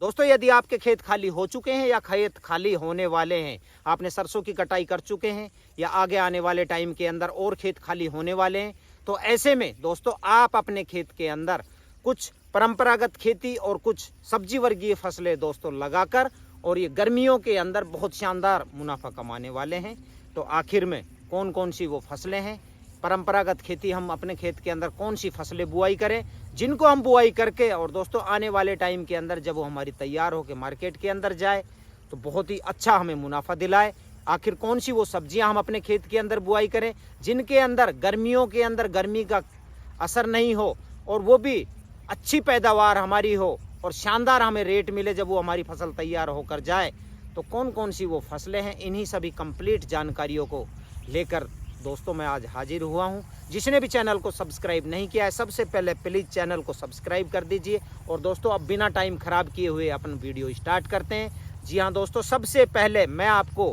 दोस्तों यदि आपके खेत खाली हो चुके हैं या खेत खाली होने वाले हैं, आपने सरसों की कटाई कर चुके हैं या आगे आने वाले टाइम के अंदर और खेत खाली होने वाले हैं, तो ऐसे में दोस्तों आप अपने खेत के अंदर कुछ परंपरागत खेती और कुछ सब्जी वर्गीय फसलें दोस्तों लगाकर और ये गर्मियों के अंदर बहुत शानदार मुनाफा कमाने वाले हैं। तो आखिर में कौन कौन सी वो फसलें हैं, परंपरागत खेती हम अपने खेत के अंदर कौन सी फसलें बुआई करें, जिनको हम बुआई करके और दोस्तों आने वाले टाइम के अंदर जब वो हमारी तैयार होकर मार्केट के अंदर जाए तो बहुत ही अच्छा हमें मुनाफा दिलाए। आखिर कौन सी वो सब्जियां हम अपने खेत के अंदर बुआई करें जिनके अंदर गर्मियों के अंदर गर्मी का असर नहीं हो और वो भी अच्छी पैदावार हमारी हो और शानदार हमें रेट मिले जब वो हमारी फसल तैयार होकर जाए। तो कौन कौन सी वो फसलें हैं, इन्हीं सभी कंप्लीट जानकारियों को लेकर दोस्तों मैं आज हाजिर हुआ हूं। जिसने भी चैनल को सब्सक्राइब नहीं किया है सबसे पहले प्लीज़ चैनल को सब्सक्राइब कर दीजिए। और दोस्तों अब बिना टाइम ख़राब किए हुए अपन वीडियो स्टार्ट करते हैं। जी हाँ दोस्तों, सबसे पहले मैं आपको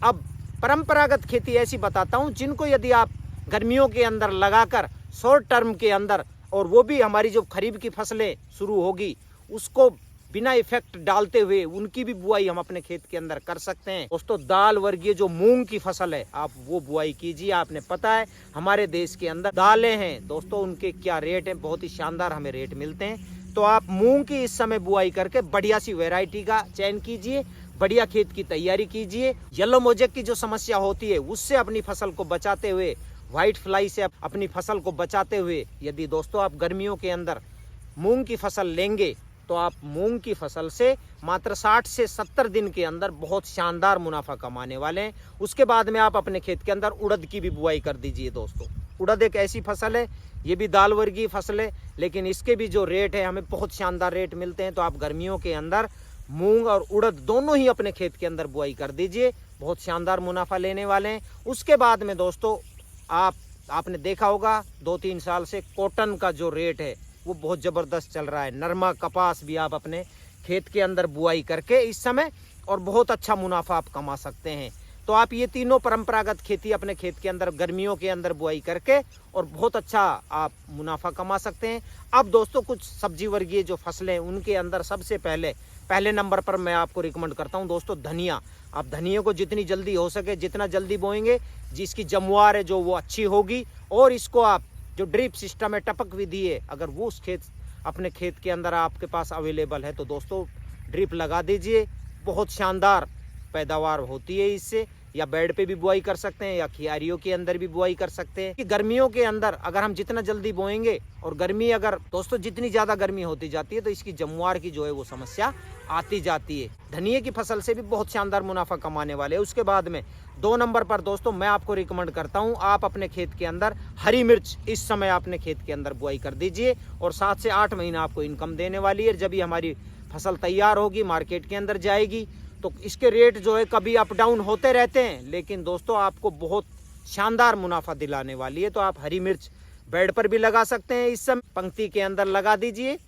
अब परंपरागत खेती ऐसी बताता हूं जिनको यदि आप गर्मियों के अंदर लगाकर शॉर्ट टर्म के अंदर, और वो भी हमारी जो खरीफ की फसलें शुरू होगी उसको बिना इफेक्ट डालते हुए उनकी भी बुआई हम अपने खेत के अंदर कर सकते हैं। दोस्तों दाल वर्गीय जो मूंग की फसल है आप वो बुआई कीजिए। आपने पता है हमारे देश के अंदर दालें हैं दोस्तों, उनके क्या रेट हैं, बहुत ही शानदार हमें रेट मिलते हैं। तो आप मूंग की इस समय बुआई करके बढ़िया सी वैरायटी का चयन कीजिए, बढ़िया खेत की तैयारी कीजिए। येलो मोजेक की जो समस्या होती है उससे अपनी फसल को बचाते हुए, व्हाइट फ्लाई से अपनी फसल को बचाते हुए यदि दोस्तों आप गर्मियों के अंदर मूंग की फसल लेंगे तो आप मूंग की फसल से मात्र 60 से 70 दिन के अंदर बहुत शानदार मुनाफा कमाने वाले हैं। उसके बाद में आप अपने खेत के अंदर उड़द की भी बुआई कर दीजिए। दोस्तों उड़द एक ऐसी फसल है, ये भी दाल वर्गीय फसल है, लेकिन इसके भी जो रेट है हमें बहुत शानदार रेट मिलते हैं। तो आप गर्मियों के अंदर मूंग और उड़द दोनों ही अपने खेत के अंदर बुआई कर दीजिए, बहुत शानदार मुनाफा लेने वाले हैं। उसके बाद में दोस्तों आपने देखा होगा 2-3 साल से कॉटन का जो रेट है वो बहुत ज़बरदस्त चल रहा है। नरमा कपास भी आप अपने खेत के अंदर बुआई करके इस समय और बहुत अच्छा मुनाफा आप कमा सकते हैं। तो आप ये तीनों परंपरागत खेती अपने खेत के अंदर गर्मियों के अंदर बुआई करके और बहुत अच्छा आप मुनाफा कमा सकते हैं। अब दोस्तों कुछ सब्जी वर्गीय जो फसलें उनके अंदर सबसे पहले नंबर पर मैं आपको रिकमेंड करता हूं दोस्तों धनिया। आप धनिया को जितनी जल्दी हो सके जितना जल्दी बोएंगे, जिसकी जमवार है जो वो अच्छी होगी, और इसको आप जो ड्रिप सिस्टम है, टपक विधि है, अगर वो उस अपने खेत के अंदर आपके पास अवेलेबल है तो दोस्तों ड्रिप लगा दीजिए, बहुत शानदार पैदावार होती है इससे। या बेड पे भी बुआई कर सकते हैं या क्यारियों के अंदर भी बुआई कर सकते हैं कि गर्मियों के अंदर अगर हम जितना जल्दी बोएंगे, और गर्मी अगर दोस्तों जितनी ज़्यादा गर्मी होती जाती है तो इसकी जमवार की जो है वो समस्या आती जाती है। धनिया की फसल से भी बहुत शानदार मुनाफा कमाने वाले हैं। उसके बाद में 2 नंबर पर दोस्तों मैं आपको रिकमेंड करता हूं आप अपने खेत के अंदर हरी मिर्च इस समय अपने खेत के अंदर बुआई कर दीजिए, और 7 से 8 महीना आपको इनकम देने वाली है। जब ये हमारी फसल तैयार होगी मार्केट के अंदर जाएगी तो इसके रेट जो है कभी अप डाउन होते रहते हैं, लेकिन दोस्तों आपको बहुत शानदार मुनाफा दिलाने वाली है। तो आप हरी मिर्च बेड पर भी लगा सकते हैं, इस समय पंक्ति के अंदर लगा दीजिए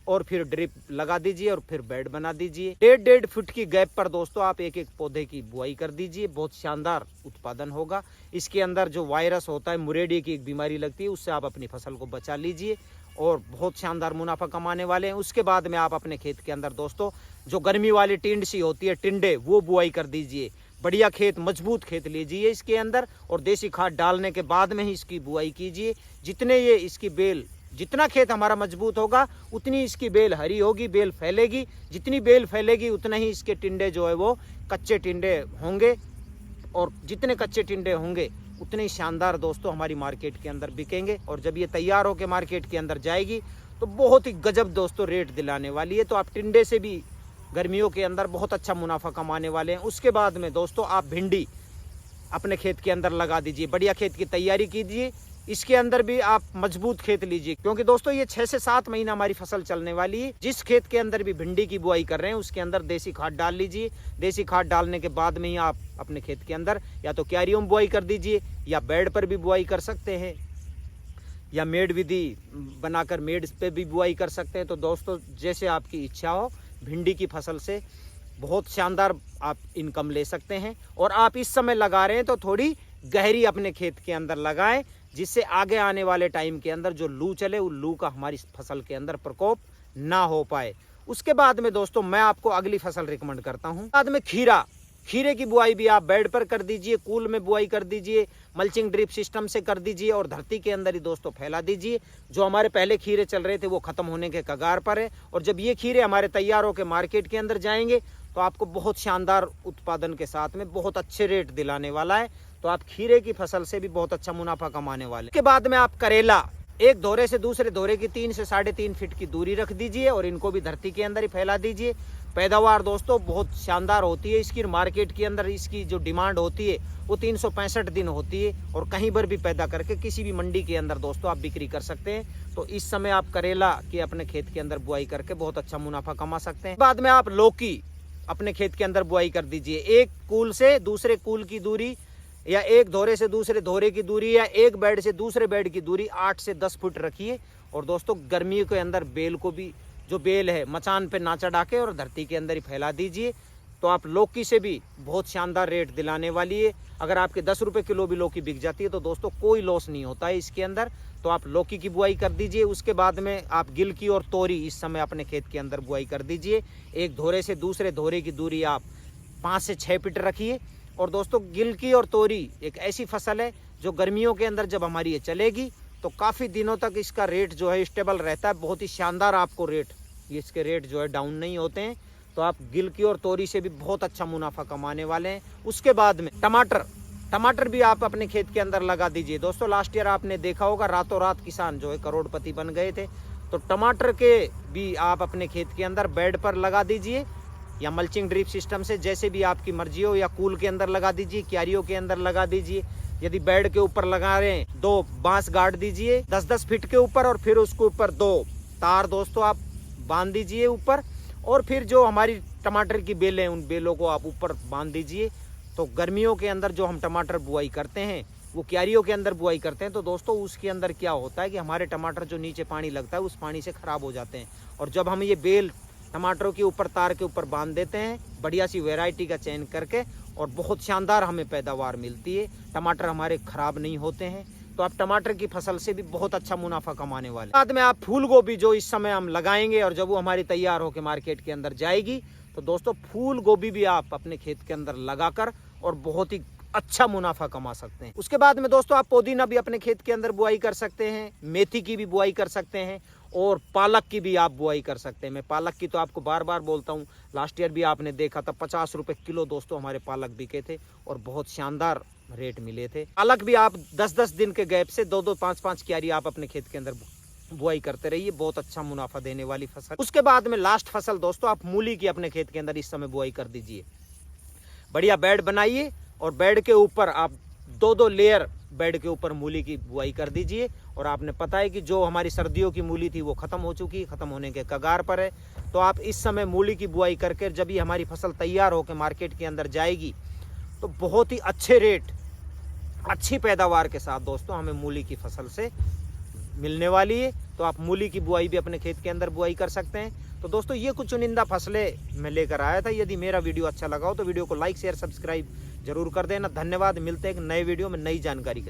और फिर ड्रिप लगा दीजिए और फिर बेड बना दीजिए। 1.5 फुट की गैप पर दोस्तों आप एक पौधे की बुआई कर दीजिए, बहुत शानदार उत्पादन होगा। इसके अंदर जो वायरस होता है, मुरेडी की एक बीमारी लगती है, उससे आप अपनी फसल को बचा लीजिए और बहुत शानदार मुनाफा कमाने वाले हैं। उसके बाद में आप अपने खेत के अंदर दोस्तों जो गर्मी वाली टिंड सी होती है, टिंडे, वो बुआई कर दीजिए। बढ़िया खेत, मजबूत खेत लीजिए इसके अंदर और देसी खाद डालने के बाद में ही इसकी बुआई कीजिए। जितने ये इसकी बेल, जितना खेत हमारा मजबूत होगा उतनी इसकी बेल हरी होगी, बेल फैलेगी। जितनी बेल फैलेगी उतना ही इसके टिंडे जो है वो कच्चे टिंडे होंगे, और जितने कच्चे टिंडे होंगे उतने ही शानदार दोस्तों हमारी मार्केट के अंदर बिकेंगे। और जब ये तैयार होकर मार्केट के अंदर जाएगी तो बहुत ही गजब दोस्तों रेट दिलाने वाली है। तो आप टिंडे से भी गर्मियों के अंदर बहुत अच्छा मुनाफा कमाने वाले हैं। उसके बाद में दोस्तों आप भिंडी अपने खेत के अंदर लगा दीजिए, बढ़िया खेत की तैयारी कीजिए। इसके अंदर भी आप मजबूत खेत लीजिए, क्योंकि दोस्तों ये 6 से 7 महीना हमारी फसल चलने वाली है। जिस खेत के अंदर भी भिंडी की बुआई कर रहे हैं उसके अंदर देसी खाद डाल लीजिए। देसी खाद डालने के बाद में ही आप अपने खेत के अंदर या तो क्यारियों में बुआई कर दीजिए या बेड पर भी बुआई कर सकते हैं, या मेड विधि बनाकर मेड पे भी बुआई कर सकते हैं। तो दोस्तों जैसे आपकी इच्छा हो, भिंडी की फसल से बहुत शानदार आप इनकम ले सकते हैं। और आप इस समय लगा रहे हैं तो थोड़ी गहरी अपने खेत के अंदर लगाएं, जिससे आगे आने वाले टाइम के अंदर जो लू चले, उस लू का हमारी फसल के अंदर प्रकोप ना हो पाए। उसके बाद में दोस्तों मैं आपको अगली फसल रिकमेंड करता हूँ। बाद में खीरे की बुआई भी आप बेड पर कर दीजिए, कूल में बुआई कर दीजिए, मल्चिंग ड्रिप सिस्टम से कर दीजिए और धरती के अंदर ही दोस्तों फैला दीजिए। जो हमारे पहले खीरे चल रहे थे वो खत्म होने के कगार पर है, और जब ये खीरे हमारे तैयार होकर मार्केट के अंदर जाएंगे तो आपको बहुत शानदार उत्पादन के साथ में बहुत अच्छे रेट दिलाने वाला है। तो आप खीरे की फसल से भी बहुत अच्छा मुनाफा कमाने वाले। इसके बाद में आप करेला, एक धोरे से दूसरे धोरे की 3 से 3.5 फीट की दूरी रख दीजिए और इनको भी धरती के अंदर ही फैला दीजिए। पैदावार दोस्तों बहुत शानदार होती है इसकी। मार्केट के अंदर इसकी जो डिमांड होती है वो 365 दिन होती है, और कहीं पर भी पैदा करके किसी भी मंडी के अंदर दोस्तों आप बिक्री कर सकते हैं। तो इस समय आप करेला की अपने खेत के अंदर बुआई करके बहुत अच्छा मुनाफा कमा सकते हैं। बाद में आप लौकी अपने खेत के अंदर बुआई कर दीजिए। एक कूल से दूसरे कूल की दूरी, या एक धोरे से दूसरे धोरे की दूरी, या एक बेड से दूसरे बेड की दूरी 8 से 10 फुट रखिए। और दोस्तों गर्मियों के अंदर बेल को भी, जो बेल है, मचान पे ना चढ़ा के और धरती के अंदर ही फैला दीजिए। तो आप लौकी से भी बहुत शानदार रेट दिलाने वाली है। अगर आपके 10 रुपये किलो भी लौकी बिक जाती है तो दोस्तों कोई लॉस नहीं होता है इसके अंदर। तो आप लौकी की बुआई कर दीजिए। उसके बाद में आप गिलकी और तोरी इस समय अपने खेत के अंदर बुआई कर दीजिए। एक धोरे से दूसरे धोरे की दूरी आप 5 से 6 फीट रखिए। और दोस्तों गिलकी और तोरी एक ऐसी फसल है जो गर्मियों के अंदर जब हमारी ये चलेगी तो काफ़ी दिनों तक इसका रेट जो है स्टेबल रहता है। बहुत ही शानदार आपको रेट, इसके रेट जो है डाउन नहीं होते हैं। तो आप गिलकी और तोरी से भी बहुत अच्छा मुनाफा कमाने वाले हैं। उसके बाद में टमाटर भी आप अपने खेत के अंदर लगा दीजिए। दोस्तों लास्ट ईयर आपने देखा होगा रातों रात किसान जो है करोड़पति बन गए थे। तो टमाटर के भी आप अपने खेत के अंदर बेड पर लगा दीजिए, या मल्चिंग ड्रिप सिस्टम से, जैसे भी आपकी मर्जी हो, या कूल के अंदर लगा दीजिए, क्यारियों के अंदर लगा दीजिए। यदि बेड के ऊपर लगा रहे हैं 2 बांस गाड़ दीजिए 10-10 फीट के ऊपर, और फिर उसके ऊपर 2 तार दोस्तों आप बांध दीजिए ऊपर। और फिर जो हमारी टमाटर की बेलें, उन बेलों को आप ऊपर बांध दीजिए। तो गर्मियों के अंदर जो हम टमाटर बुआई करते हैं वो क्यारियों के अंदर बुआई करते हैं। तो दोस्तों उसके अंदर क्या होता है कि हमारे टमाटर जो नीचे पानी लगता है उस पानी से खराब हो जाते हैं। और जब हम ये बेल टमाटरों के ऊपर तार के ऊपर बांध देते हैं बढ़िया सी वैरायटी का चयन करके, और बहुत शानदार हमें पैदावार मिलती है। टमाटर हमारे खराब नहीं होते हैं। तो आप टमाटर की फसल से भी बहुत अच्छा मुनाफा कमाने वाले। बाद में आप फूल गोभी जो इस समय हम लगाएंगे और जब वो हमारी तैयार होकर मार्केट के अंदर जाएगी तो दोस्तों फूल गोभी भी आप अपने खेत के अंदर लगाकर और बहुत ही अच्छा मुनाफा कमा सकते हैं। उसके बाद में दोस्तों आप पुदीना भी अपने खेत के अंदर बुआई कर सकते हैं, मेथी की भी बुआई कर सकते हैं, और पालक की भी आप बुआई कर सकते हैं। मैं पालक की तो आपको बार बार बोलता हूँ, लास्ट ईयर भी आपने देखा था 50 रुपये किलो दोस्तों हमारे पालक बिके थे और बहुत शानदार रेट मिले थे। पालक भी आप 10-10 दिन के गैप से 2-2, 5-5 क्यारी आप अपने खेत के अंदर बुआई करते रहिए, बहुत अच्छा मुनाफा देने वाली फसल। उसके बाद में लास्ट फसल दोस्तों आप मूली की अपने खेत के अंदर इस समय बुआई कर दीजिए। बढ़िया बेड बनाइए और बेड के ऊपर आप 2-2 लेयर बेड के ऊपर मूली की बुआई कर दीजिए। और आपने पता है कि जो हमारी सर्दियों की मूली थी वो खत्म हो चुकी है, खत्म होने के कगार पर है। तो आप इस समय मूली की बुआई करके जब ये हमारी फसल तैयार होकर मार्केट के अंदर जाएगी तो बहुत ही अच्छे रेट, अच्छी पैदावार के साथ दोस्तों हमें मूली की फसल से मिलने वाली है। तो आप मूली की बुआई भी अपने खेत के अंदर बुआई कर सकते हैं। तो दोस्तों ये कुछ चुनिंदा फसलें मैं लेकर आया था। यदि मेरा वीडियो अच्छा लगा हो तो वीडियो को लाइक, शेयर, सब्सक्राइब जरूर कर देना। धन्यवाद। मिलते हैं एक नए वीडियो में नई जानकारी के